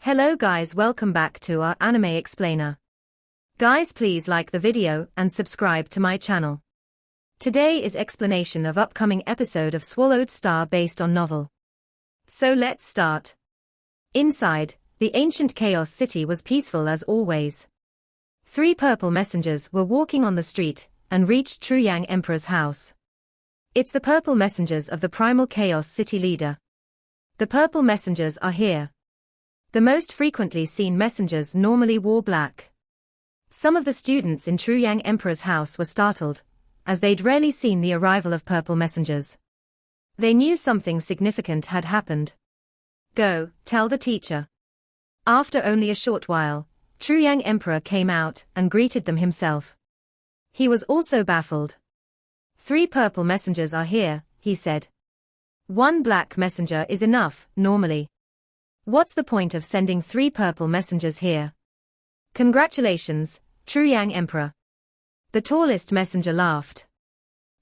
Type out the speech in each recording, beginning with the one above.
Hello guys, welcome back to our anime explainer. Guys, please like the video and subscribe to my channel. Today is explanation of upcoming episode of Swallowed Star based on novel. So let's start. Inside, the ancient chaos city was peaceful as always. 3 purple messengers were walking on the street and reached True Yang Emperor's house. It's the purple messengers of the primal chaos city leader. The purple messengers are here. The most frequently seen messengers normally wore black. Some of the students in True Yang Emperor's house were startled, as they'd rarely seen the arrival of purple messengers. They knew something significant had happened. Go, tell the teacher. After only a short while, True Yang Emperor came out and greeted them himself. He was also baffled. 3 purple messengers are here, he said. 1 black messenger is enough, normally. What's the point of sending 3 purple messengers here? Congratulations, True Yang Emperor. The tallest messenger laughed.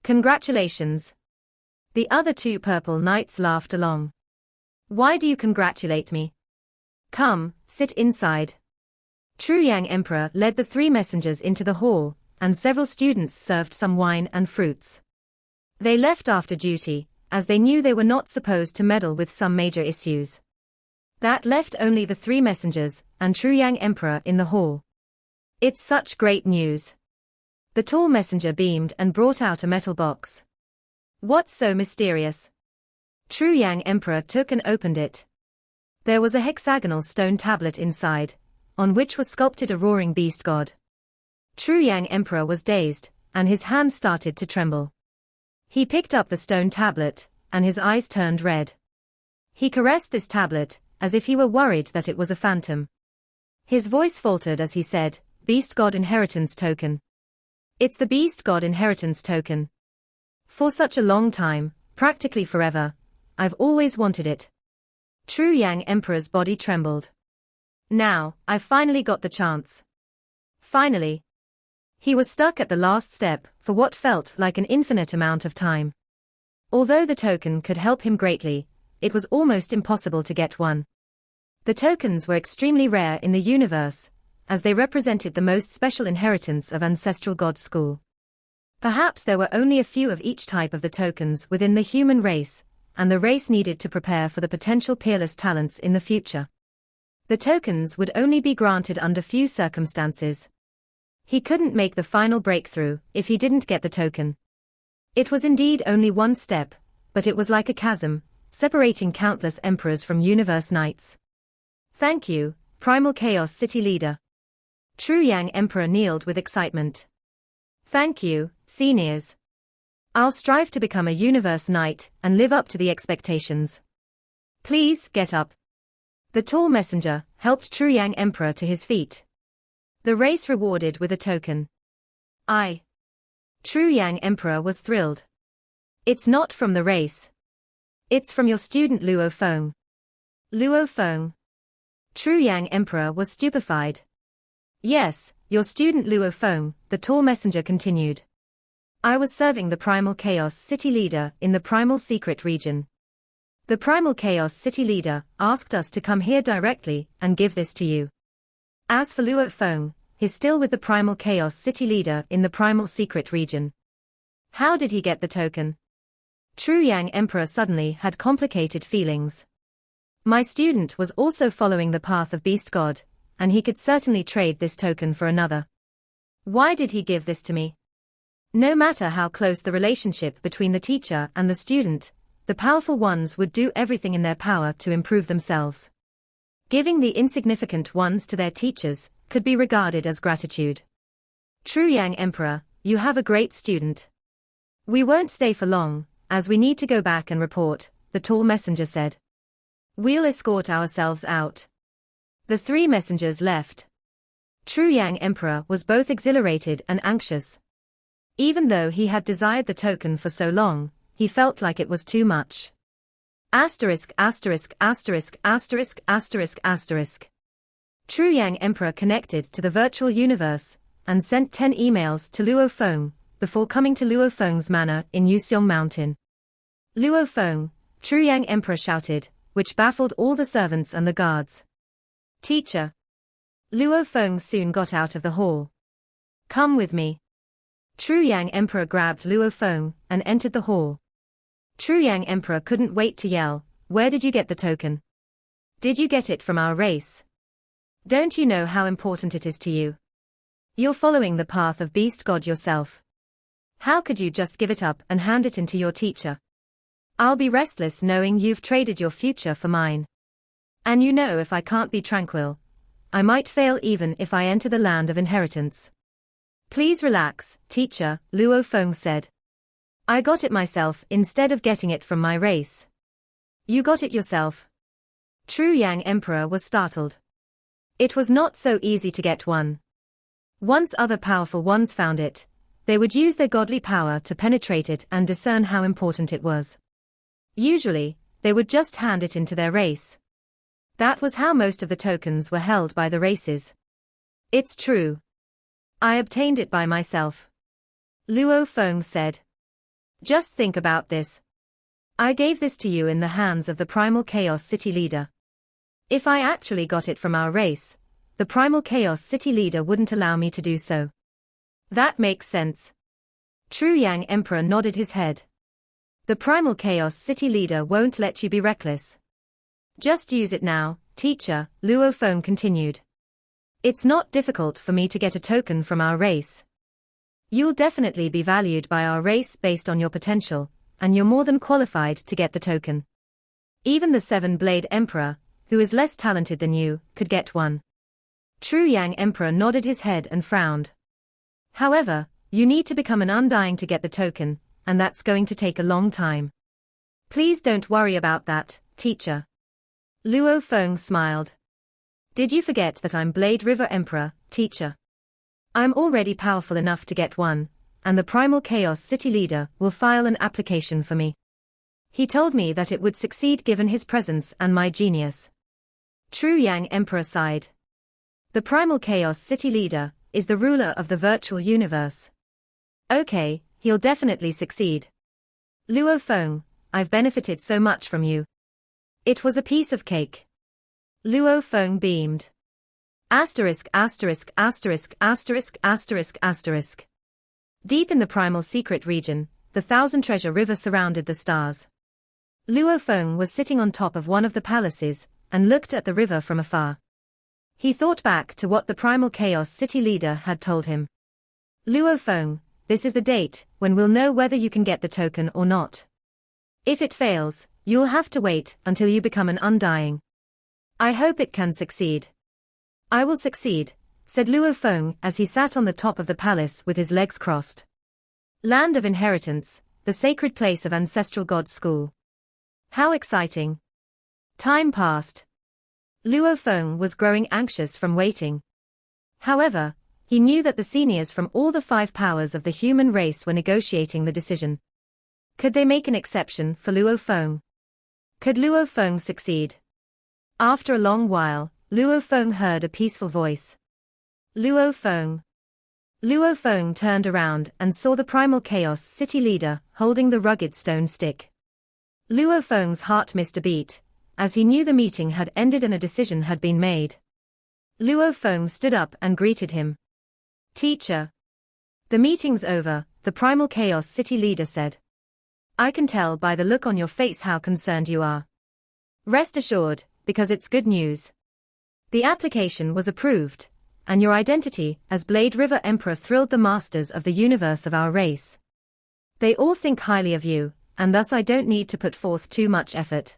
Congratulations. The other 2 purple knights laughed along. Why do you congratulate me? Come, sit inside. True Yang Emperor led the 3 messengers into the hall, and several students served some wine and fruits. They left after duty, as they knew they were not supposed to meddle with some major issues. That left only the 3 messengers and True Yang Emperor in the hall. It's such great news. The tall messenger beamed and brought out a metal box. What's so mysterious? True Yang Emperor took and opened it. There was a hexagonal stone tablet inside, on which was sculpted a roaring beast god. True Yang Emperor was dazed, and his hand started to tremble. He picked up the stone tablet, and his eyes turned red. He caressed this tablet, as if he were worried that it was a phantom. His voice faltered as he said, Beast God Inheritance Token. It's the Beast God Inheritance Token. For such a long time, practically forever, I've always wanted it. True Yang Emperor's body trembled. Now, I've finally got the chance. Finally. He was stuck at the last step for what felt like an infinite amount of time. Although the token could help him greatly, it was almost impossible to get one. The tokens were extremely rare in the universe, as they represented the most special inheritance of Ancestral God School. Perhaps there were only a few of each type of the tokens within the human race, and the race needed to prepare for the potential peerless talents in the future. The tokens would only be granted under few circumstances. He couldn't make the final breakthrough if he didn't get the token. It was indeed only one step, but it was like a chasm, separating countless emperors from universe knights. Thank you, Primal Chaos City Leader. True Yang Emperor kneeled with excitement. Thank you, seniors. I'll strive to become a universe knight and live up to the expectations. Please, get up. The tall messenger helped True Yang Emperor to his feet. The race rewarded with a token. True Yang Emperor was thrilled. It's not from the race. It's from your student Luo Feng. Luo Feng. True Yang Emperor was stupefied. Yes, your student Luo Feng, the tall messenger continued. I was serving the Primal Chaos City Leader in the Primal Secret region. The Primal Chaos City Leader asked us to come here directly and give this to you. As for Luo Feng, he's still with the Primal Chaos City Leader in the Primal Secret region. How did he get the token? True Yang Emperor suddenly had complicated feelings. My student was also following the path of Beast God, and he could certainly trade this token for another. Why did he give this to me? No matter how close the relationship between the teacher and the student, the powerful ones would do everything in their power to improve themselves. Giving the insignificant ones to their teachers could be regarded as gratitude. True Yang Emperor, you have a great student. We won't stay for long, as we need to go back and report, the tall messenger said. We'll escort ourselves out. The 3 messengers left. True Yang Emperor was both exhilarated and anxious. Even though he had desired the token for so long, he felt like it was too much. Asterisk asterisk asterisk asterisk asterisk asterisk. True Yang Emperor connected to the virtual universe, and sent 10 emails to Luo Feng, before coming to Luo Feng's manor in Yuseong Mountain. Luo Feng, True Yang Emperor shouted, which baffled all the servants and the guards. Teacher. Luo Feng soon got out of the hall. Come with me. Truyang Emperor grabbed Luo Feng and entered the hall. Truyang Emperor couldn't wait to yell, "Where did you get the token? Did you get it from our race? Don't you know how important it is to you? You're following the path of Beast God yourself. How could you just give it up and hand it in to your teacher? I'll be restless knowing you've traded your future for mine. And you know if I can't be tranquil, I might fail even if I enter the land of inheritance." "Please relax, teacher," Luo Feng said. "I got it myself instead of getting it from my race." "You got it yourself?" Truyang Emperor was startled. It was not so easy to get one. Once other powerful ones found it, they would use their godly power to penetrate it and discern how important it was. Usually, they would just hand it into their race. That was how most of the tokens were held by the races. "It's true. I obtained it by myself," Luo Feng said. "Just think about this. I gave this to you in the hands of the Primal Chaos City Leader. If I actually got it from our race, the Primal Chaos City Leader wouldn't allow me to do so." "That makes sense." Truyang Emperor nodded his head. "The Primal Chaos City Leader won't let you be reckless. Just use it now, teacher," Luo Feng continued. "It's not difficult for me to get a token from our race. You'll definitely be valued by our race based on your potential, and you're more than qualified to get the token. Even the Seven-Blade Emperor, who is less talented than you, could get one." Truyang Emperor nodded his head and frowned. "However, you need to become an Undying to get the token, and that's going to take a long time." "Please don't worry about that, teacher." Luo Feng smiled. "Did you forget that I'm Blade River Emperor, teacher? I'm already powerful enough to get one, and the Primal Chaos City Leader will file an application for me. He told me that it would succeed given his presence and my genius." Truyang Emperor sighed. "The Primal Chaos City Leader is the ruler of the virtual universe. Okay, he'll definitely succeed. Luo Feng, I've benefited so much from you. It was a piece of cake." Luo Feng beamed. Asterisk asterisk asterisk asterisk asterisk asterisk. Deep in the primal secret region, the Thousand Treasure River surrounded the stars. Luo Feng was sitting on top of one of the palaces, and looked at the river from afar. He thought back to what the Primal Chaos City Leader had told him. "Luo Feng, this is the date when we'll know whether you can get the token or not. If it fails, you'll have to wait until you become an Undying. I hope it can succeed." "I will succeed," said Luo Feng as he sat on the top of the palace with his legs crossed. Land of Inheritance, the sacred place of Ancestral God School. How exciting. Time passed. Luo Feng was growing anxious from waiting. However, he knew that the seniors from all the 5 powers of the human race were negotiating the decision. Could they make an exception for Luo Feng? Could Luo Feng succeed? After a long while, Luo Feng heard a peaceful voice. "Luo Feng." Luo Feng turned around and saw the Primal Chaos City Leader holding the rugged stone stick. Luo Feng's heart missed a beat, as he knew the meeting had ended and a decision had been made. Luo Feng stood up and greeted him. "Teacher." "The meeting's over," the Primal Chaos City Leader said. "I can tell by the look on your face how concerned you are. Rest assured, because it's good news. The application was approved, and your identity as Blade River Emperor thrilled the masters of the universe of our race. They all think highly of you, and thus I don't need to put forth too much effort."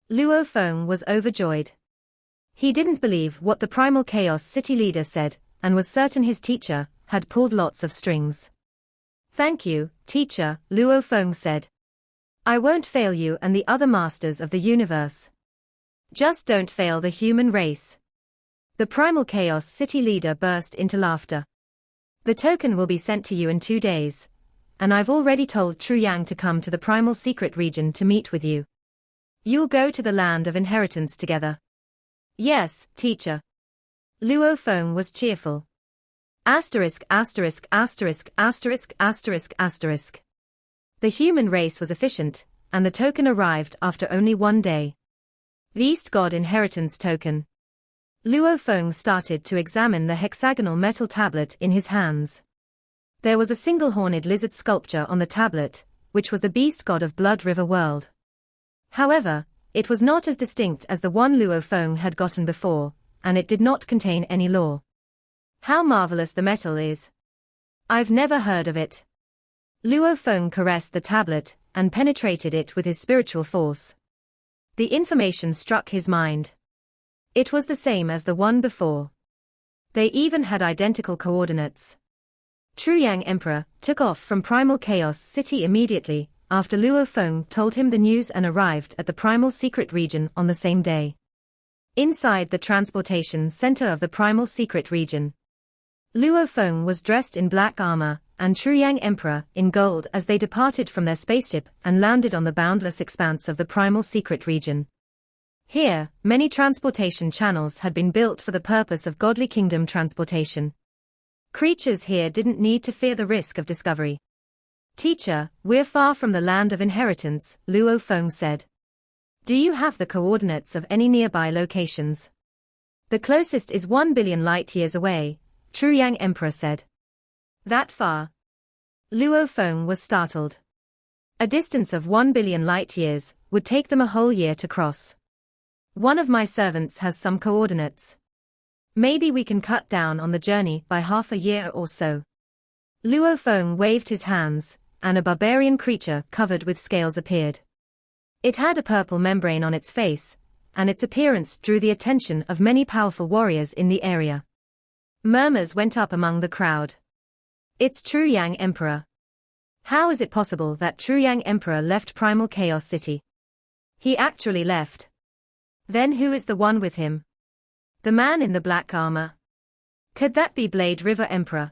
Luo Feng was overjoyed. He didn't believe what the Primal Chaos City Leader said, and was certain his teacher had pulled lots of strings. "Thank you, teacher," Luo Feng said. "I won't fail you and the other masters of the universe. Just don't fail the human race." The Primal Chaos City Leader burst into laughter. "The token will be sent to you in 2 days, and I've already told Truyang to come to the Primal Secret Region to meet with you. You'll go to the Land of Inheritance together." "Yes, teacher." Luo Feng was cheerful. Asterisk asterisk asterisk asterisk asterisk asterisk. The human race was efficient, and the token arrived after only 1 day. Beast God Inheritance Token. Luo Feng started to examine the hexagonal metal tablet in his hands. There was a single-horned lizard sculpture on the tablet, which was the beast god of Blood River World. However, it was not as distinct as the one Luo Feng had gotten before, and it did not contain any lore. How marvelous the metal is! I've never heard of it. Luo Feng caressed the tablet and penetrated it with his spiritual force. The information struck his mind. It was the same as the one before. They even had identical coordinates. Truyang Emperor took off from Primal Chaos City immediately after Luo Feng told him the news and arrived at the Primal Secret Region on the same day. Inside the transportation center of the Primal Secret Region, Luo Feng was dressed in black armor, and Truyang Emperor in gold as they departed from their spaceship and landed on the boundless expanse of the Primal Secret Region. Here, many transportation channels had been built for the purpose of Godly Kingdom transportation. Creatures here didn't need to fear the risk of discovery. Teacher, we're far from the land of inheritance, Luo Feng said. Do you have the coordinates of any nearby locations? The closest is 1 billion light-years away, Truyang Emperor said. That far? Luo Feng was startled. A distance of 1 billion light-years would take them a whole year to cross. One of my servants has some coordinates. Maybe we can cut down on the journey by half a year or so. Luo Feng waved his hands, and a barbarian creature covered with scales appeared. It had a purple membrane on its face, and its appearance drew the attention of many powerful warriors in the area. Murmurs went up among the crowd. It's Truyang Emperor. How is it possible that Truyang Emperor left Primal Chaos City? He actually left. Then who is the one with him? The man in the black armor? Could that be Blade River Emperor?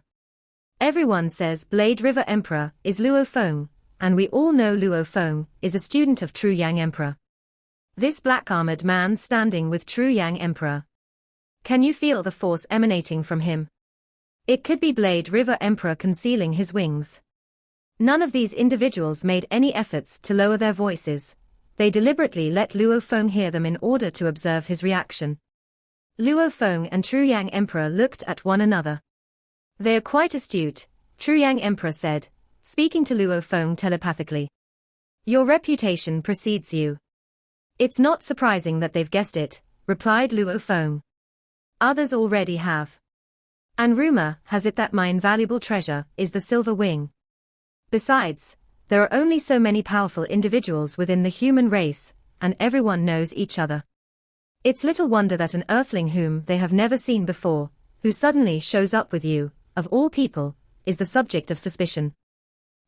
Everyone says Blade River Emperor is Luo Feng, and we all know Luo Feng is a student of Truyang Emperor. This black-armored man standing with Truyang Emperor. Can you feel the force emanating from him? It could be Blade River Emperor concealing his wings. None of these individuals made any efforts to lower their voices. They deliberately let Luo Feng hear them in order to observe his reaction. Luo Feng and Truyang Emperor looked at one another. They are quite astute, Truyang Emperor said, speaking to Luo Feng telepathically. Your reputation precedes you. It's not surprising that they've guessed it, replied Luo Feng. Others already have. And rumor has it that my invaluable treasure is the silver wing. Besides, there are only so many powerful individuals within the human race, and everyone knows each other. It's little wonder that an earthling whom they have never seen before, who suddenly shows up with you, of all people, is the subject of suspicion.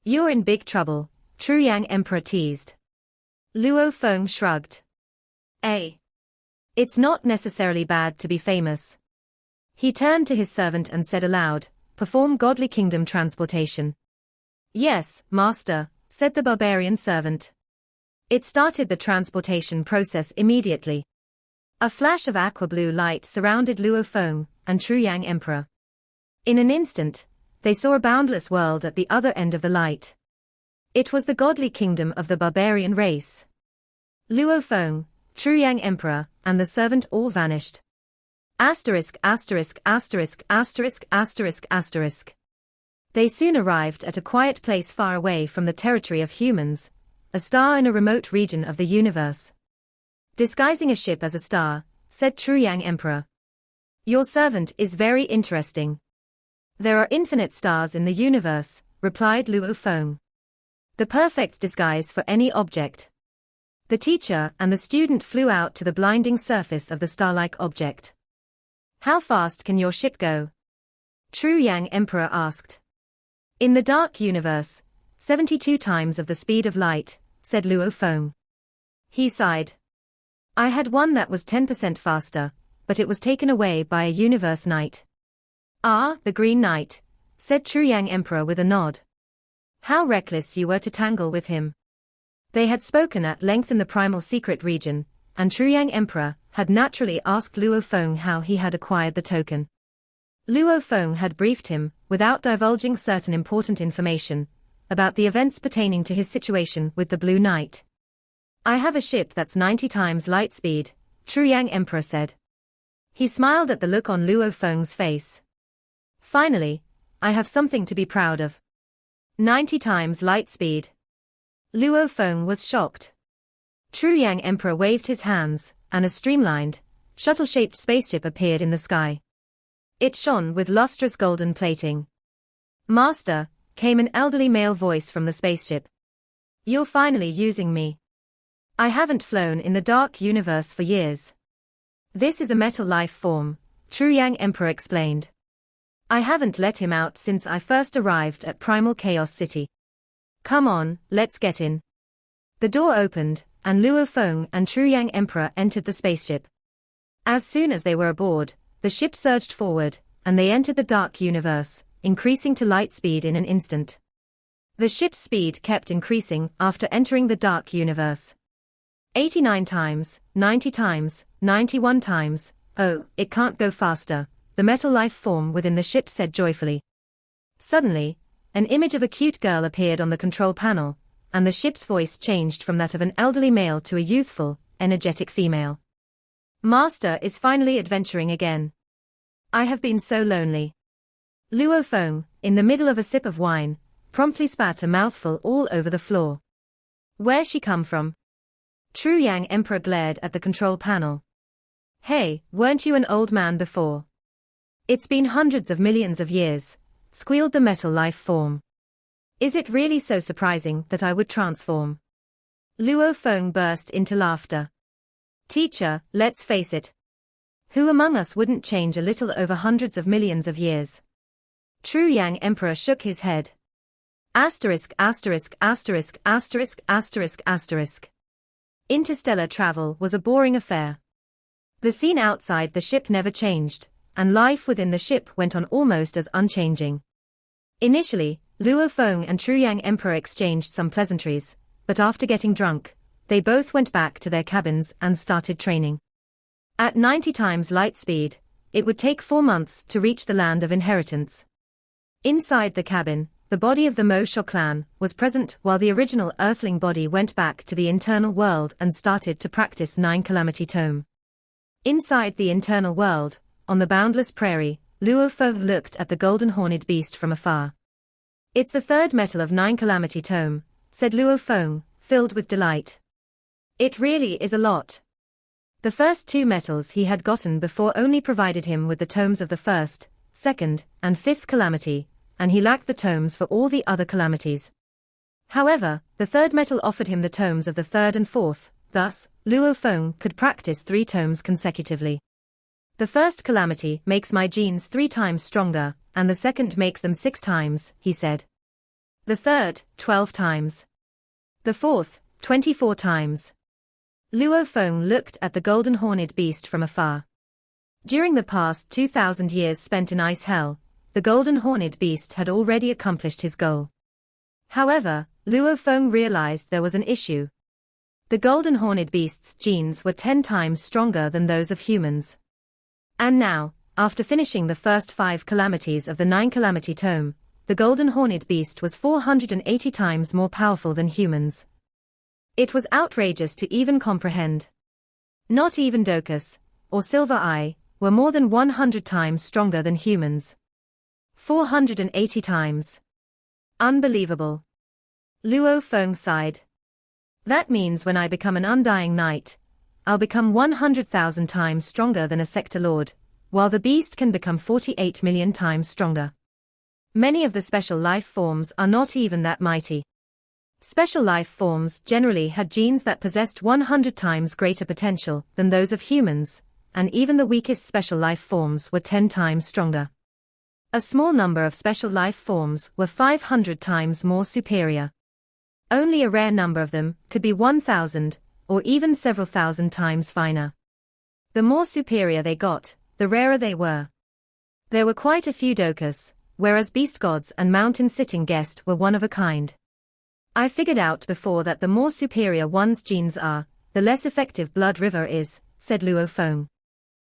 You're in big trouble, Truyang Emperor teased. Luo Feng shrugged. It's not necessarily bad to be famous. He turned to his servant and said aloud, perform Godly Kingdom transportation. Yes, master, said the barbarian servant. It started the transportation process immediately. A flash of aqua blue light surrounded Luo Feng and Truyang Emperor. In an instant, they saw a boundless world at the other end of the light. It was the Godly Kingdom of the barbarian race. Luo Feng, Truyang Emperor, and the servant all vanished. Asterisk asterisk asterisk asterisk asterisk asterisk. They soon arrived at a quiet place far away from the territory of humans, a star in a remote region of the universe. Disguising a ship as a star, said Truyang Emperor. Your servant is very interesting. There are infinite stars in the universe, replied Luo Feng. The perfect disguise for any object. The teacher and the student flew out to the blinding surface of the star-like object. How fast can your ship go? Truyang Emperor asked. In the dark universe, 72 times of the speed of light, said Luo Feng. He sighed. I had one that was 10% faster, but it was taken away by a universe knight. Ah, the Green Knight, said Truyang Emperor with a nod. How reckless you were to tangle with him. They had spoken at length in the Primal Secret region, and Truyang Emperor had naturally asked Luo Feng how he had acquired the token. Luo Feng had briefed him, without divulging certain important information, about the events pertaining to his situation with the Blue Knight. I have a ship that's 90 times light speed, Truyang Emperor said. He smiled at the look on Luo Feng's face. Finally, I have something to be proud of. 90 times light speed. Luo Feng was shocked. Truyang Emperor waved his hands, and a streamlined, shuttle-shaped spaceship appeared in the sky. It shone with lustrous golden plating. Master, came an elderly male voice from the spaceship. You're finally using me. I haven't flown in the dark universe for years. This is a metal life form, Truyang Emperor explained. I haven't let him out since I first arrived at Primal Chaos City. Come on, let's get in. The door opened, and Luo Feng and Truyang Emperor entered the spaceship. As soon as they were aboard, the ship surged forward, and they entered the dark universe, increasing to light speed in an instant. The ship's speed kept increasing after entering the dark universe. 89 times, 90 times, 91 times, oh, it can't go faster, the metal life form within the ship said joyfully. Suddenly, an image of a cute girl appeared on the control panel, and the ship's voice changed from that of an elderly male to a youthful, energetic female. Master is finally adventuring again. I have been so lonely. Luo Feng, in the middle of a sip of wine, promptly spat a mouthful all over the floor. Where's she come from? Truyang Emperor glared at the control panel. Hey, weren't you an old man before? It's been hundreds of millions of years, squealed the metal life form. Is it really so surprising that I would transform? Luo Feng burst into laughter. Teacher, let's face it. Who among us wouldn't change a little over hundreds of millions of years? Truyang Emperor shook his head. Asterisk asterisk asterisk asterisk asterisk asterisk. Interstellar travel was a boring affair. The scene outside the ship never changed, and life within the ship went on almost as unchanging. Initially, Luo Feng and Truyang Emperor exchanged some pleasantries, but after getting drunk, they both went back to their cabins and started training. At 90 times light speed, it would take 4 months to reach the land of inheritance. Inside the cabin, the body of the Mo Sho clan was present while the original Earthling body went back to the internal world and started to practice 9 Calamity Tome. Inside the internal world, on the boundless prairie, Luo Feng looked at the golden horned beast from afar. It's the third metal of 9 Calamity Tome, said Luo Feng, filled with delight. It really is a lot. The first 2 metals he had gotten before only provided him with the tomes of the first, second, and fifth calamity, and he lacked the tomes for all the other calamities. However, the third metal offered him the tomes of the third and fourth, thus, Luo Feng could practice 3 tomes consecutively. The first calamity makes my genes 3 times stronger, and the second makes them 6 times, he said. The third, 12 times. The fourth, 24 times. Luo Feng looked at the golden horned beast from afar. During the past 2,000 years spent in Ice Hell, the golden horned beast had already accomplished his goal. However, Luo Feng realized there was an issue. The golden horned beast's genes were 10 times stronger than those of humans. And now, after finishing the first 5 calamities of the 9 Calamity Tome, the golden horned beast was 480 times more powerful than humans. It was outrageous to even comprehend. Not even Docus, or Silver Eye, were more than 100 times stronger than humans. 480 times. Unbelievable. Luo Feng sighed. That means when I become an undying knight, I'll become 100,000 times stronger than a sector lord, while the beast can become 48 million times stronger. Many of the special life forms are not even that mighty. Special life forms generally had genes that possessed 100 times greater potential than those of humans, and even the weakest special life forms were 10 times stronger. A small number of special life forms were 500 times more superior. Only a rare number of them could be 1,000, or even several thousand times finer. The more superior they got, the rarer they were. There were quite a few Docus, whereas beast gods and mountain-sitting guest were one of a kind. I figured out before that the more superior one's genes are, the less effective Blood River is, said Luo Feng.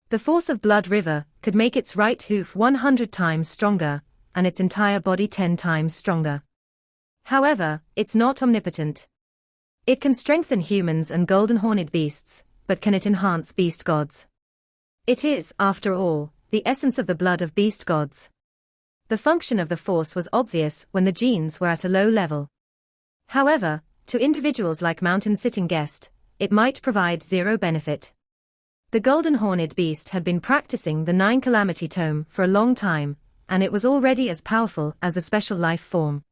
The force of Blood River could make its right hoof 100 times stronger, and its entire body 10 times stronger. However, it's not omnipotent. It can strengthen humans and golden horned beasts, but can it enhance beast gods? It is, after all, the essence of the blood of beast gods. The function of the force was obvious when the genes were at a low level. However, to individuals like Mountain Sitting Guest, it might provide zero benefit. The golden horned beast had been practicing the 9 calamity tome for a long time, and it was already as powerful as a special life form.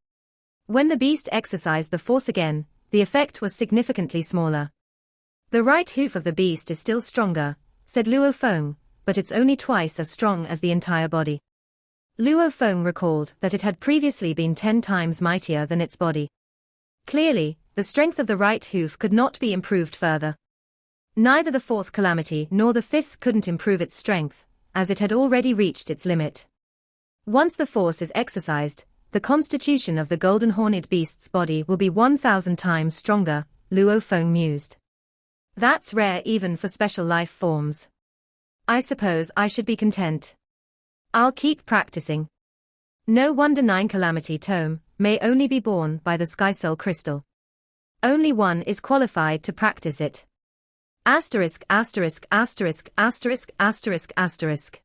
When the beast exercised the force again, the effect was significantly smaller. The right hoof of the beast is still stronger, said Luo Feng, but it's only twice as strong as the entire body. Luo Feng recalled that it had previously been 10 times mightier than its body. Clearly, the strength of the right hoof could not be improved further. Neither the 4th calamity nor the 5th couldn't improve its strength, as it had already reached its limit. Once the force is exercised, the constitution of the golden horned beast's body will be 1,000 times stronger, Luo Feng mused. That's rare even for special life forms. I suppose I should be content. I'll keep practicing. No wonder 9 calamity tome may only be born by the Sky Soul crystal. Only one is qualified to practice it. Asterisk asterisk asterisk asterisk asterisk asterisk.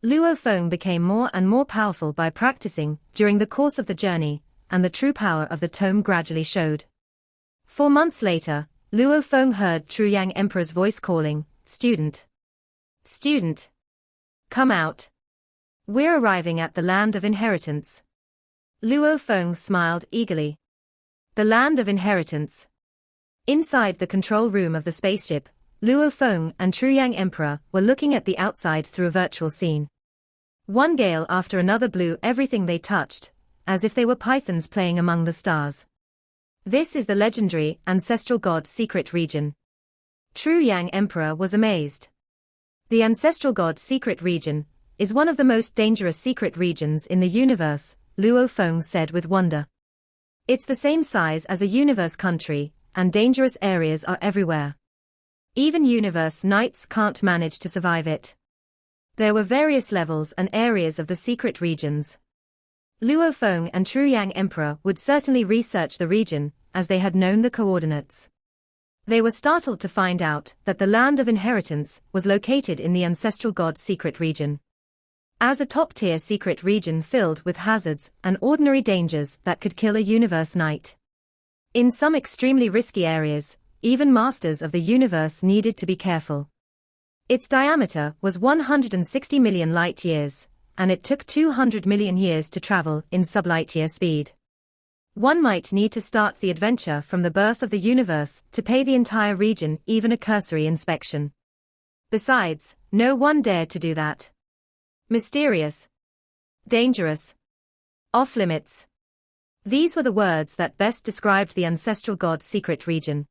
Luo Feng became more and more powerful by practicing during the course of the journey, and the true power of the tome gradually showed. 4 months later, Luo Feng heard Truyang Emperor's voice calling, "Student. Student. Come out. We're arriving at the land of inheritance." Luo Feng smiled eagerly. The land of inheritance. Inside the control room of the spaceship, Luo Feng and Truyang Emperor were looking at the outside through a virtual scene. One gale after another blew everything they touched, as if they were pythons playing among the stars. This is the legendary Ancestral God Secret Region. Truyang Emperor was amazed. The Ancestral God Secret Region is one of the most dangerous secret regions in the universe, Luo Feng said with wonder. It's the same size as a universe country, and dangerous areas are everywhere. Even universe knights can't manage to survive it. There were various levels and areas of the secret regions. Luo Feng and Truyang Emperor would certainly research the region, as they had known the coordinates. They were startled to find out that the land of inheritance was located in the Ancestral God Secret Region. As a top-tier secret region filled with hazards and ordinary dangers that could kill a universe knight. In some extremely risky areas, even masters of the universe needed to be careful. Its diameter was 160 million light-years, and it took 200 million years to travel in sublight-year speed. One might need to start the adventure from the birth of the universe to pay the entire region even a cursory inspection. Besides, no one dared to do that. Mysterious. Dangerous. Off-limits. These were the words that best described the Ancestral God Secret Region.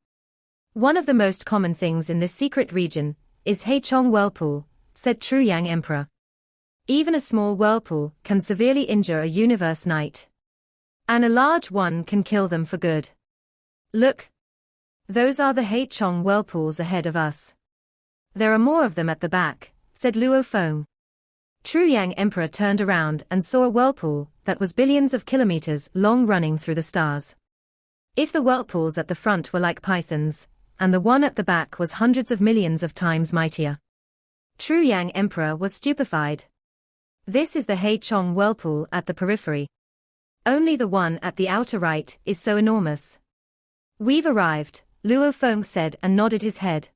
One of the most common things in this secret region is Heichong Whirlpool, said Truyang Emperor. Even a small whirlpool can severely injure a universe knight. And a large one can kill them for good. Look. Those are the Heichong whirlpools ahead of us. There are more of them at the back, said Luo Feng. Truyang Emperor turned around and saw a whirlpool that was billions of kilometers long running through the stars. If the whirlpools at the front were like pythons, and the one at the back was hundreds of millions of times mightier. Truyang Emperor was stupefied. This is the Heichong whirlpool at the periphery. Only the one at the outer right is so enormous. We've arrived, Luo Feng said and nodded his head.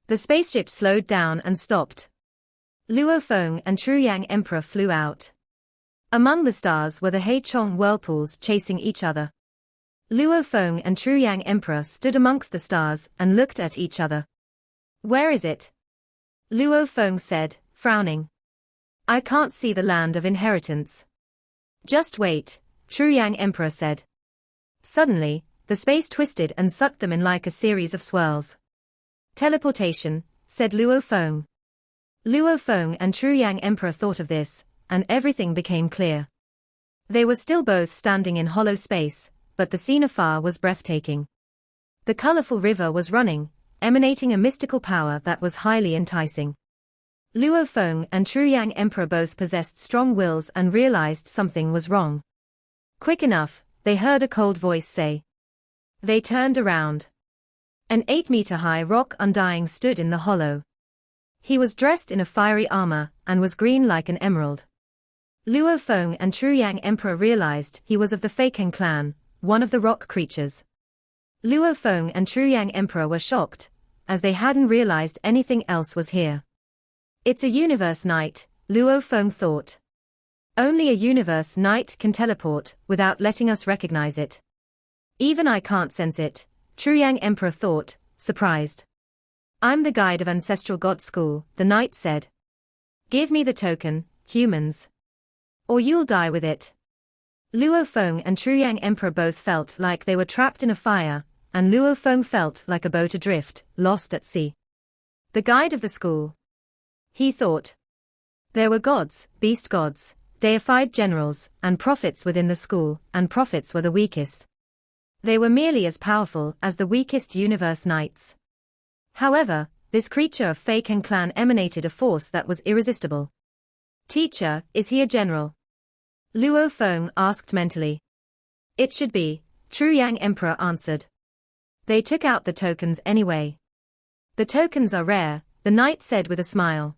The spaceship slowed down and stopped. Luo Feng and Truyang Emperor flew out. Among the stars were the Heichong whirlpools chasing each other. Luo Feng and Truyang Emperor stood amongst the stars and looked at each other. Where is it? Luo Feng said, frowning. I can't see the land of inheritance. Just wait, Truyang Emperor said. Suddenly, the space twisted and sucked them in like a series of swirls. Teleportation, said Luo Feng. Luo Feng and Truyang Emperor thought of this, and everything became clear. They were still both standing in hollow space, but the scene afar was breathtaking. The colorful river was running, emanating a mystical power that was highly enticing. Luo Feng and Truyang Emperor both possessed strong wills and realized something was wrong. Quick enough, they heard a cold voice say. They turned around. An 8-meter-high rock undying stood in the hollow. He was dressed in a fiery armor, and was green like an emerald. Luo Feng and Truyang Emperor realized he was of the Feikeng clan, one of the rock creatures. Luo Feng and Truyang Emperor were shocked, as they hadn't realized anything else was here. It's a universe knight, Luo Feng thought. Only a universe knight can teleport without letting us recognize it. Even I can't sense it, Truyang Emperor thought, surprised. I'm the guide of Ancestral God School, the knight said. Give me the token, humans. Or you'll die with it. Luo Feng and Truyang Emperor both felt like they were trapped in a fire, and Luo Feng felt like a boat adrift, lost at sea. The guide of the school. He thought. There were gods, beast gods, deified generals, and prophets within the school, and prophets were the weakest. They were merely as powerful as the weakest universe knights. However, this creature of Feikeng clan emanated a force that was irresistible. Teacher, is he a general? Luo Feng asked mentally. It should be, Truyang Emperor answered. They took out the tokens anyway. The tokens are rare, the knight said with a smile.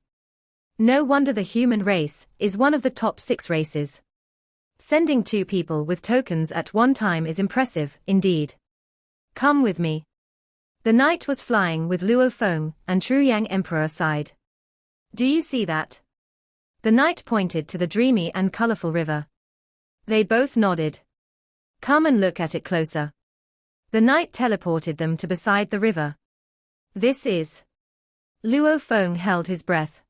No wonder the human race is one of the top 6 races. Sending 2 people with tokens at one time is impressive, indeed. Come with me. The knight was flying with Luo Feng and Truyang Emperor aside. Do you see that? The knight pointed to the dreamy and colorful river. They both nodded. Come and look at it closer. The knight teleported them to beside the river. This is. Luo Feng held his breath.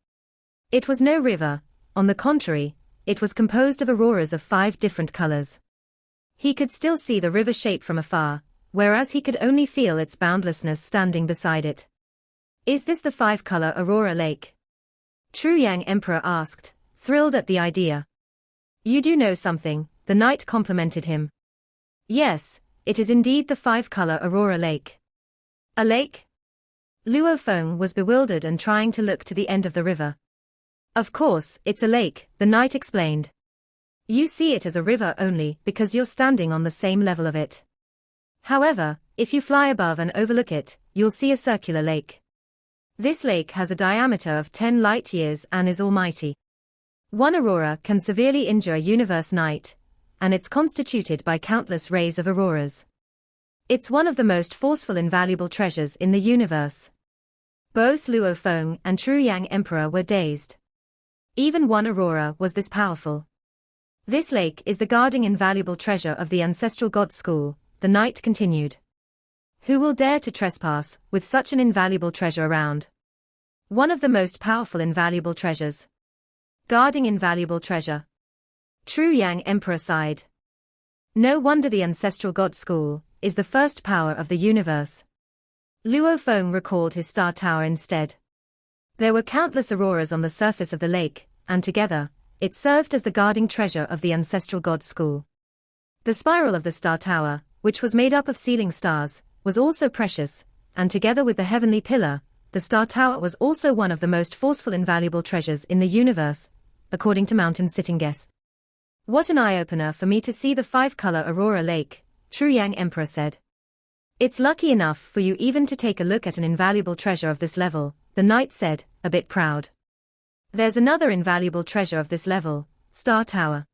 It was no river, on the contrary, it was composed of auroras of 5 different colors. He could still see the river shape from afar, whereas he could only feel its boundlessness standing beside it. Is this the 5-color aurora lake? Truyang Emperor asked, thrilled at the idea. You do know something, the knight complimented him. Yes, it is indeed the 5-color aurora lake. A lake? Luo Feng was bewildered and trying to look to the end of the river. Of course, it's a lake, the knight explained. You see it as a river only because you're standing on the same level of it. However, if you fly above and overlook it, you'll see a circular lake. This lake has a diameter of 10 light years and is almighty. One aurora can severely injure a universe knight, and it's constituted by countless rays of auroras. It's one of the most forceful and valuable treasures in the universe. Both Luo Feng and Truyang Emperor were dazed. Even one aurora was this powerful. This lake is the guarding invaluable treasure of the Ancestral God School, the knight continued. Who will dare to trespass with such an invaluable treasure around? One of the most powerful invaluable treasures. Guarding invaluable treasure. Truyang Emperor sighed. No wonder the Ancestral God School is the first power of the universe. Luo Feng recalled his star tower instead. There were countless auroras on the surface of the lake, and together, it served as the guarding treasure of the Ancestral God School. The spiral of the star tower, which was made up of sealing stars, was also precious, and together with the heavenly pillar, the star tower was also one of the most forceful and valuable treasures in the universe, according to Mountain Sitting Guest. What an eye-opener for me to see the 5-color aurora lake, Truyang Emperor said. It's lucky enough for you even to take a look at an invaluable treasure of this level, the knight said, a bit proud. There's another invaluable treasure of this level, Star Tower.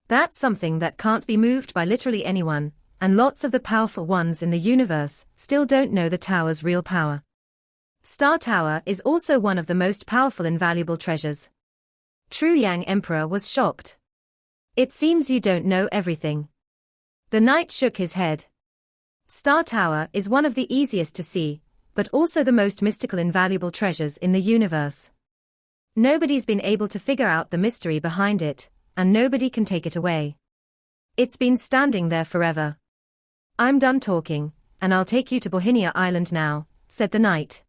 That's something that can't be moved by literally anyone, and lots of the powerful ones in the universe still don't know the tower's real power. Star Tower is also one of the most powerful and valuable treasures. Truyang Emperor was shocked. It seems you don't know everything. The knight shook his head. Star Tower is one of the easiest to see, but also the most mystical and valuable treasures in the universe. Nobody's been able to figure out the mystery behind it, and nobody can take it away. It's been standing there forever. I'm done talking, and I'll take you to Bohinia Island now, said the knight.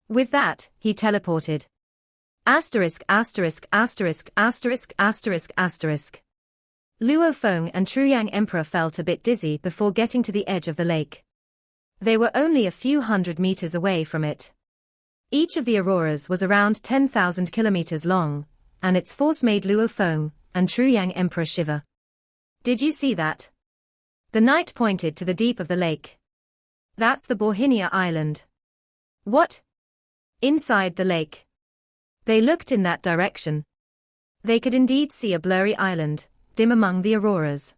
With that, he teleported. Asterisk asterisk asterisk asterisk asterisk asterisk. Luo Feng and Truyang Emperor felt a bit dizzy before getting to the edge of the lake. They were only a few hundred meters away from it. Each of the auroras was around 10,000 kilometers long, and its force made Luo Feng and Truyang Emperor shiver. Did you see that? The knight pointed to the deep of the lake. That's the Bohinia Island. What? Inside the lake. They looked in that direction. They could indeed see a blurry island, dim among the auroras.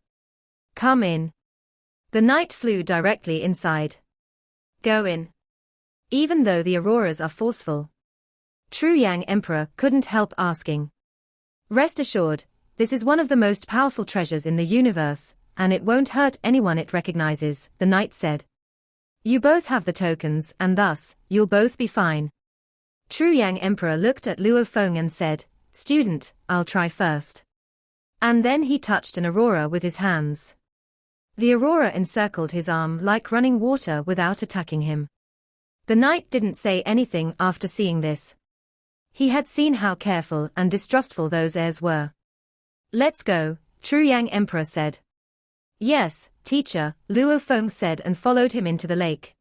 Come in. The knight flew directly inside. Go in. Even though the auroras are forceful, True Yang Emperor couldn't help asking. Rest assured, this is one of the most powerful treasures in the universe, and it won't hurt anyone it recognizes, the knight said. You both have the tokens and thus, you'll both be fine. True Yang Emperor looked at Luo Feng and said, Student, I'll try first. And then he touched an aurora with his hands. The aurora encircled his arm like running water without attacking him. The knight didn't say anything after seeing this. He had seen how careful and distrustful those heirs were. Let's go, True Yang Emperor said. Yes, teacher, Luo Feng said and followed him into the lake.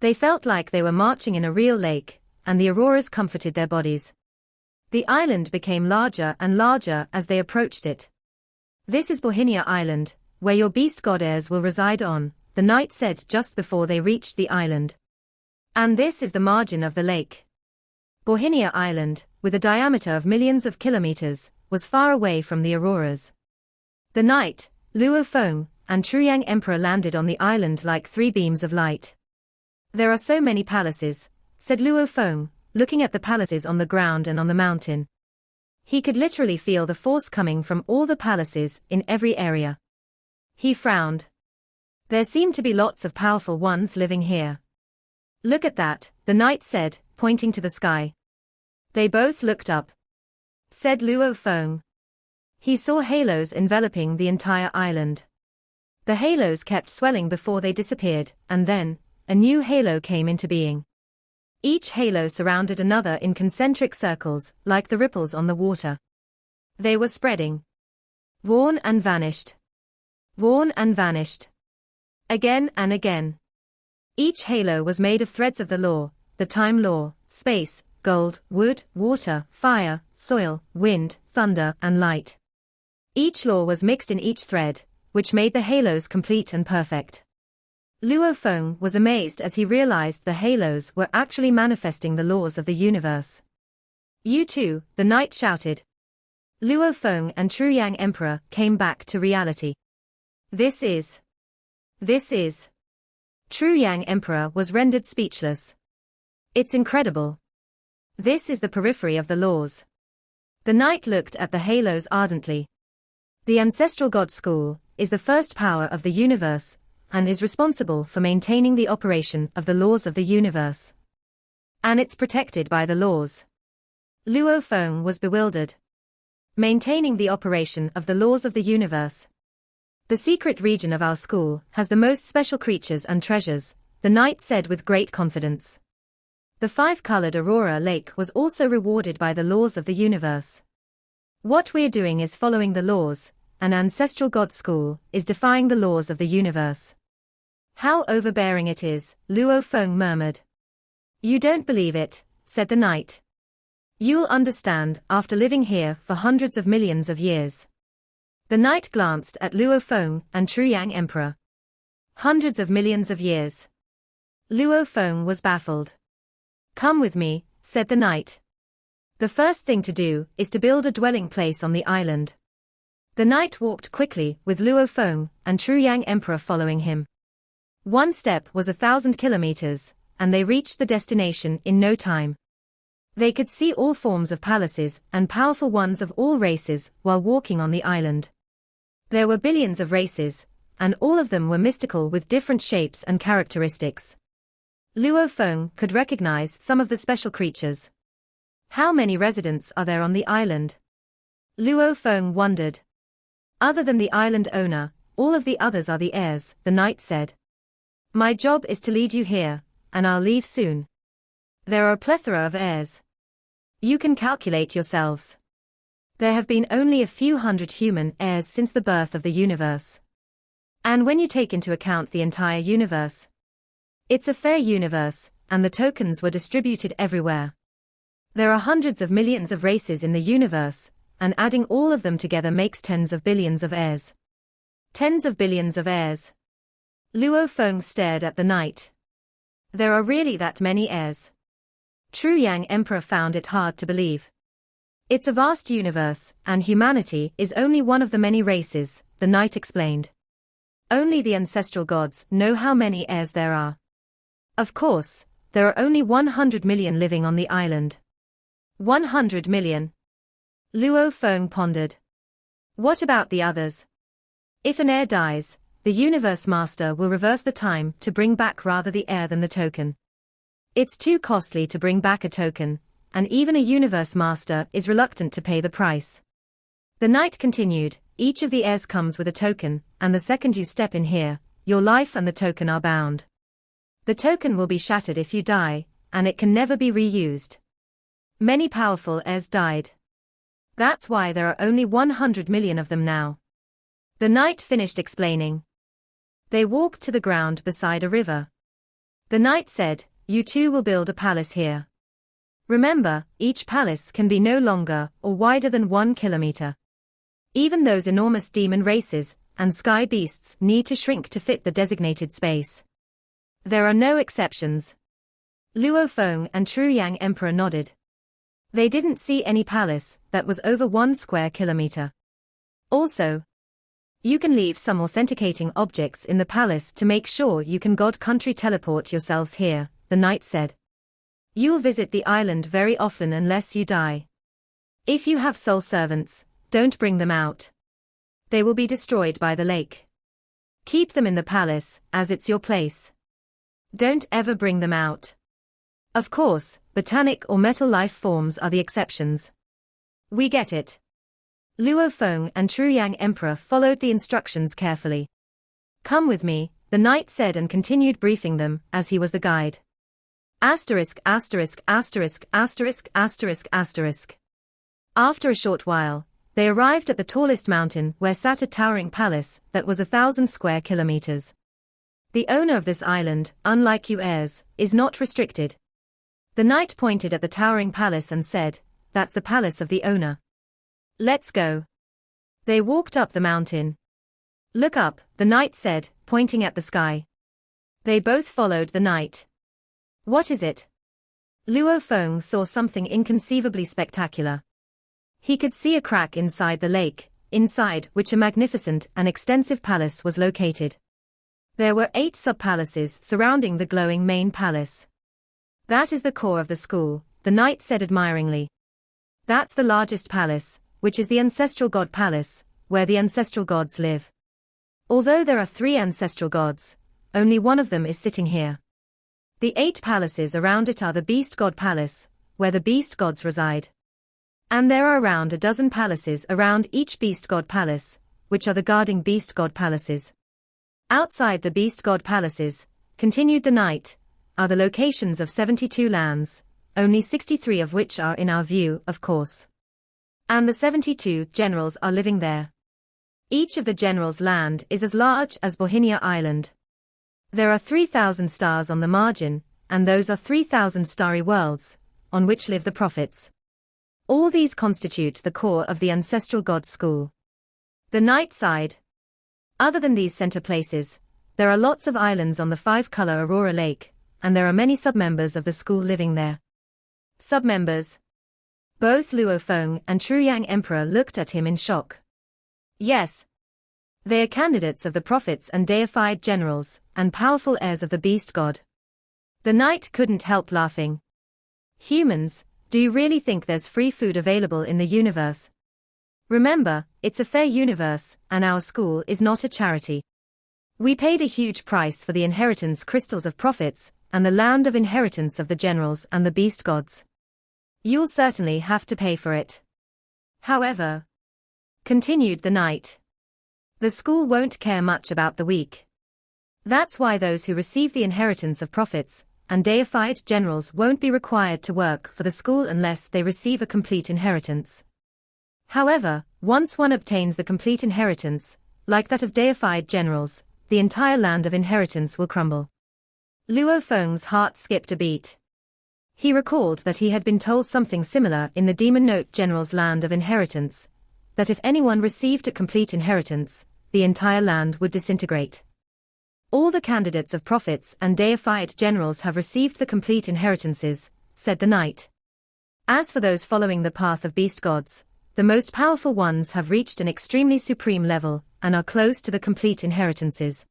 They felt like they were marching in a real lake, and the auroras comforted their bodies. The island became larger and larger as they approached it. This is Bohinia Island, where your beast god heirs will reside on, the knight said just before they reached the island. And this is the margin of the lake. Bohinia Island, with a diameter of millions of kilometers, was far away from the auroras. The knight, Luo Feng, and True Yang Emperor landed on the island like three beams of light. There are so many palaces, said Luo Feng, looking at the palaces on the ground and on the mountain. He could literally feel the force coming from all the palaces in every area. He frowned. There seem to be lots of powerful ones living here. Look at that, the knight said, pointing to the sky. They both looked up. Said Luo Feng. He saw halos enveloping the entire island. The halos kept swelling before they disappeared, and then, a new halo came into being. Each halo surrounded another in concentric circles, like the ripples on the water. They were spreading. Worn and vanished. Worn and vanished. Again and again. Each halo was made of threads of the law, the time law, space, gold, wood, water, fire, soil, wind, thunder, and light. Each law was mixed in each thread, which made the halos complete and perfect. Luo Feng was amazed as he realized the halos were actually manifesting the laws of the universe. You too, the knight shouted. Luo Feng and True Yang Emperor came back to reality. This is. True Yang Emperor was rendered speechless. It's incredible. This is the periphery of the laws. The knight looked at the halos ardently. The ancestral god school is the first power of the universe, and is responsible for maintaining the operation of the laws of the universe. And it's protected by the laws. Luo Feng was bewildered. Maintaining the operation of the laws of the universe. The secret region of our school has the most special creatures and treasures, the knight said with great confidence. The five-colored Aurora Lake was also rewarded by the laws of the universe. What we're doing is following the laws, and ancestral god school is defying the laws of the universe. How overbearing it is, Luo Feng murmured. You don't believe it, said the knight. You'll understand after living here for hundreds of millions of years. The knight glanced at Luo Feng and True Yang Emperor. Hundreds of millions of years. Luo Feng was baffled. Come with me, said the knight. The first thing to do is to build a dwelling place on the island. The knight walked quickly with Luo Feng and True Yang Emperor following him. One step was 1,000 kilometers, and they reached the destination in no time. They could see all forms of palaces and powerful ones of all races while walking on the island. There were billions of races, and all of them were mystical with different shapes and characteristics. Luo Feng could recognize some of the special creatures. How many residents are there on the island? Luo Feng wondered. Other than the island owner, all of the others are the heirs, the knight said. My job is to lead you here, and I'll leave soon. There are a plethora of heirs. You can calculate yourselves. There have been only a few hundred human heirs since the birth of the universe. And when you take into account the entire universe, it's a fair universe, and the tokens were distributed everywhere. There are hundreds of millions of races in the universe, and adding all of them together makes tens of billions of heirs. Tens of billions of heirs. Luo Feng stared at the knight. There are really that many heirs? True Yang Emperor found it hard to believe. It's a vast universe, and humanity is only one of the many races, the knight explained. Only the ancestral gods know how many heirs there are. Of course, there are only 100 million living on the island. 100 million? Luo Feng pondered. What about the others? If an heir dies, the Universe Master will reverse the time to bring back rather the heir than the token. It's too costly to bring back a token, and even a Universe Master is reluctant to pay the price. The knight continued, each of the heirs comes with a token, and the second you step in here, your life and the token are bound. The token will be shattered if you die, and it can never be reused. Many powerful heirs died. That's why there are only 100 million of them now. The knight finished explaining. They walked to the ground beside a river. The knight said, you two will build a palace here. Remember, each palace can be no longer or wider than 1 kilometer. Even those enormous demon races and sky beasts need to shrink to fit the designated space. There are no exceptions. Luo Feng and Truyang Emperor nodded. They didn't see any palace that was over 1 square kilometer. Also, you can leave some authenticating objects in the palace to make sure you can God country teleport yourselves here, the knight said. You'll visit the island very often unless you die. If you have soul servants, don't bring them out. They will be destroyed by the lake. Keep them in the palace, as it's your place. Don't ever bring them out. Of course, botanic or metal life forms are the exceptions. We get it. Luo Feng and Truyang Emperor followed the instructions carefully. Come with me, the knight said and continued briefing them, as he was the guide. Asterisk asterisk asterisk asterisk asterisk asterisk. After a short while, they arrived at the tallest mountain where sat a towering palace that was 1,000 square kilometers. The owner of this island, unlike you heirs, is not restricted. The knight pointed at the towering palace and said, that's the palace of the owner. Let's go. They walked up the mountain. Look up, the knight said, pointing at the sky. They both followed the knight. What is it? Luo Feng saw something inconceivably spectacular. He could see a crack inside the lake, inside which a magnificent and extensive palace was located. There were 8 sub-palaces surrounding the glowing main palace. That is the core of the school, the knight said admiringly. That's the largest palace, which is the ancestral god palace, where the ancestral gods live. Although there are 3 ancestral gods, only one of them is sitting here. The 8 palaces around it are the beast god palace, where the beast gods reside. And there are around a dozen palaces around each beast god palace, which are the guarding beast god palaces. Outside the beast god palaces, continued the knight, are the locations of 72 lands, only 63 of which are in our view, of course. And the 72 generals are living there. Each of the generals' land is as large as Bohinia Island. There are 3,000 stars on the margin, and those are 3,000 starry worlds, on which live the prophets. All these constitute the core of the ancestral god school. The knight sighed. Other than these center places, there are lots of islands on the 5-color Aurora Lake, and there are many sub-members of the school living there. Sub-members? Both Luo Feng and Truyang Emperor looked at him in shock. Yes. They are candidates of the prophets and deified generals, and powerful heirs of the beast god. The knight couldn't help laughing. Humans, do you really think there's free food available in the universe? Remember, it's a fair universe, and our school is not a charity. We paid a huge price for the inheritance crystals of prophets, and the land of inheritance of the generals and the beast gods. You'll certainly have to pay for it. However, continued the knight, the school won't care much about the weak. That's why those who receive the inheritance of prophets and deified generals won't be required to work for the school unless they receive a complete inheritance. However, once one obtains the complete inheritance, like that of deified generals, the entire land of inheritance will crumble. Luo Feng's heart skipped a beat. He recalled that he had been told something similar in the Demon Note General's land of inheritance, that if anyone received a complete inheritance, the entire land would disintegrate. All the candidates of prophets and deified generals have received the complete inheritances, said the knight. As for those following the path of beast gods, the most powerful ones have reached an extremely supreme level and are close to the complete inheritances.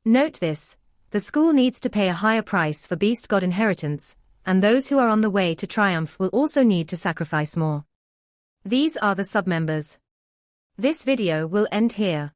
Note this, the school needs to pay a higher price for beast god inheritance, and those who are on the way to triumph will also need to sacrifice more. These are the submembers. This video will end here.